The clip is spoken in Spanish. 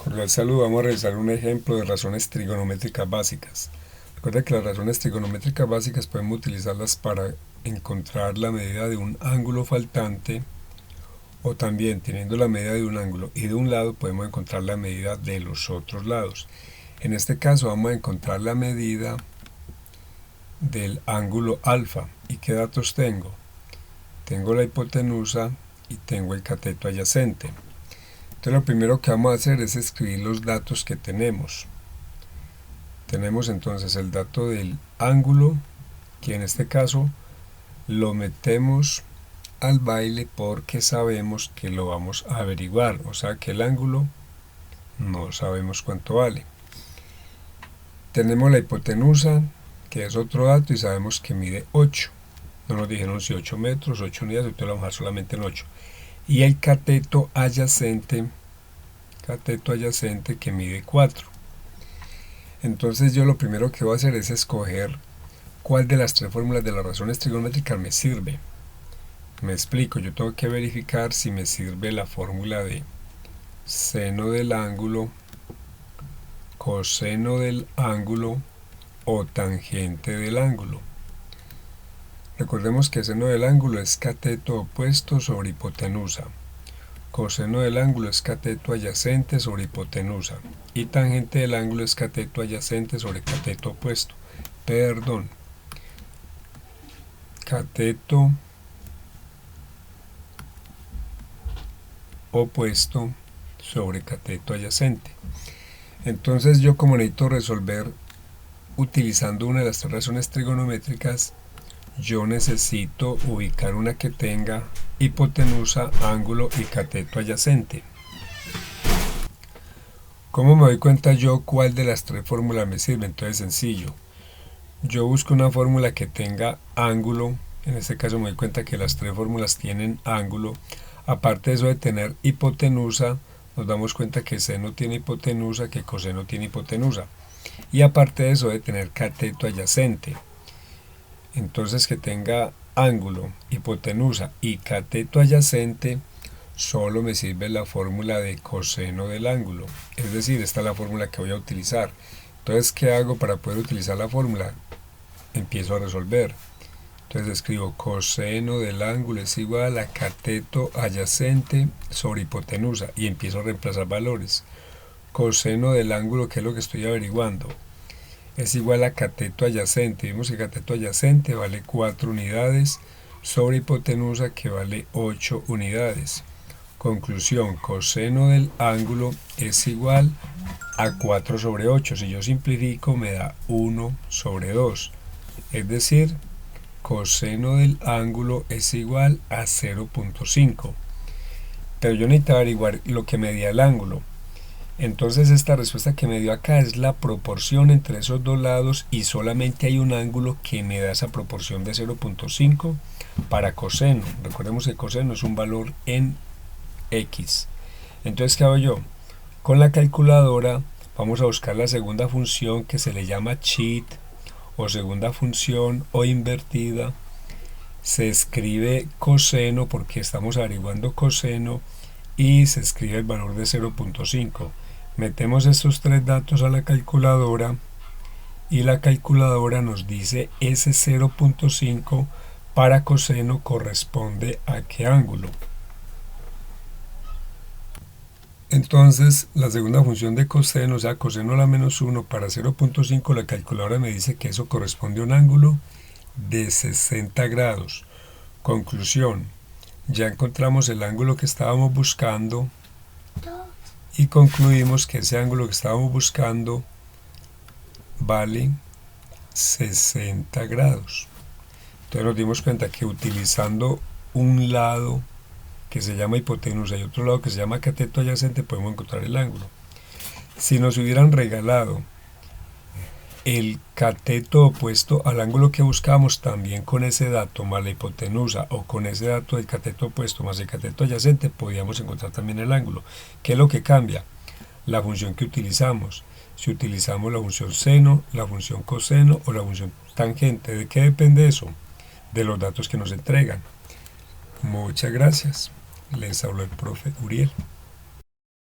Cordial saludo, vamos a realizar un ejemplo de razones trigonométricas básicas. Recuerda que las razones trigonométricas básicas podemos utilizarlas para encontrar la medida de un ángulo faltante, o también teniendo la medida de un ángulo y de un lado podemos encontrar la medida de los otros lados. En este caso vamos a encontrar la medida del ángulo alfa. ¿Y qué datos tengo? Tengo la hipotenusa y tengo el cateto adyacente. Entonces lo primero que vamos a hacer es escribir los datos que tenemos. Tenemos entonces el dato del ángulo, que en este caso lo metemos al baile porque sabemos que lo vamos a averiguar, o sea que el ángulo no sabemos cuánto vale. Tenemos la hipotenusa, que es otro dato, y sabemos que mide 8. No nos dijeron si 8 metros, 8 unidades, entonces lo vamos a dejar solamente en 8. Y el cateto adyacente que mide 4. Entonces yo lo primero que voy a hacer es escoger cuál de las tres fórmulas de las razones trigonométricas me sirve. Me explico, yo tengo que verificar si me sirve la fórmula de seno del ángulo, coseno del ángulo o tangente del ángulo. Recordemos que seno del ángulo es cateto opuesto sobre hipotenusa. Coseno del ángulo es cateto adyacente sobre hipotenusa. Y tangente del ángulo es cateto adyacente sobre cateto opuesto. Cateto opuesto sobre cateto adyacente. Entonces yo, como necesito resolver utilizando una de las tres razones trigonométricas, yo necesito ubicar una que tenga hipotenusa, ángulo y cateto adyacente. ¿Cómo me doy cuenta yo cuál de las tres fórmulas me sirve? Entonces sencillo, yo busco una fórmula que tenga ángulo. En este caso me doy cuenta que las tres fórmulas tienen ángulo. Aparte de eso de tener hipotenusa, nos damos cuenta que seno tiene hipotenusa, que coseno tiene hipotenusa. Y aparte de eso de tener cateto adyacente. Entonces que tenga ángulo, hipotenusa y cateto adyacente, solo me sirve la fórmula de coseno del ángulo. Es decir, esta es la fórmula que voy a utilizar. Entonces, ¿qué hago para poder utilizar la fórmula? Empiezo a resolver. Entonces escribo coseno del ángulo es igual a cateto adyacente sobre hipotenusa y empiezo a reemplazar valores. Coseno del ángulo, que es lo que estoy averiguando, es igual a cateto adyacente. Vimos que cateto adyacente vale 4 unidades sobre hipotenusa, que vale 8 unidades. Conclusión, coseno del ángulo es igual a 4 sobre 8. Si yo simplifico me da 1 sobre 2. Es decir, coseno del ángulo es igual a 0.5. Pero yo necesito averiguar lo que medía el ángulo. Entonces esta respuesta que me dio acá es la proporción entre esos dos lados y solamente hay un ángulo que me da esa proporción de 0.5 para coseno. Recordemos que coseno es un valor en X. Entonces, ¿qué hago yo? Con la calculadora vamos a buscar la segunda función, que se le llama cheat o segunda función o invertida. Se escribe coseno porque estamos averiguando coseno y se escribe el valor de 0.5. Metemos estos tres datos a la calculadora y la calculadora nos dice ese 0.5 para coseno corresponde a qué ángulo. Entonces la segunda función de coseno, o sea coseno a la menos 1 para 0.5, la calculadora me dice que eso corresponde a un ángulo de 60 grados. Conclusión, ya encontramos el ángulo que estábamos buscando y concluimos que ese ángulo que estábamos buscando vale 60 grados. Entonces nos dimos cuenta que utilizando un lado que se llama hipotenusa y otro lado que se llama cateto adyacente podemos encontrar el ángulo. Si nos hubieran regalado el cateto opuesto al ángulo que buscamos, también con ese dato más la hipotenusa o con ese dato del cateto opuesto más el cateto adyacente podíamos encontrar también el ángulo. ¿Qué es lo que cambia? La función que utilizamos. Si utilizamos la función seno, la función coseno o la función tangente. ¿De qué depende eso? De los datos que nos entregan. Muchas gracias. Les habló el profe Uriel.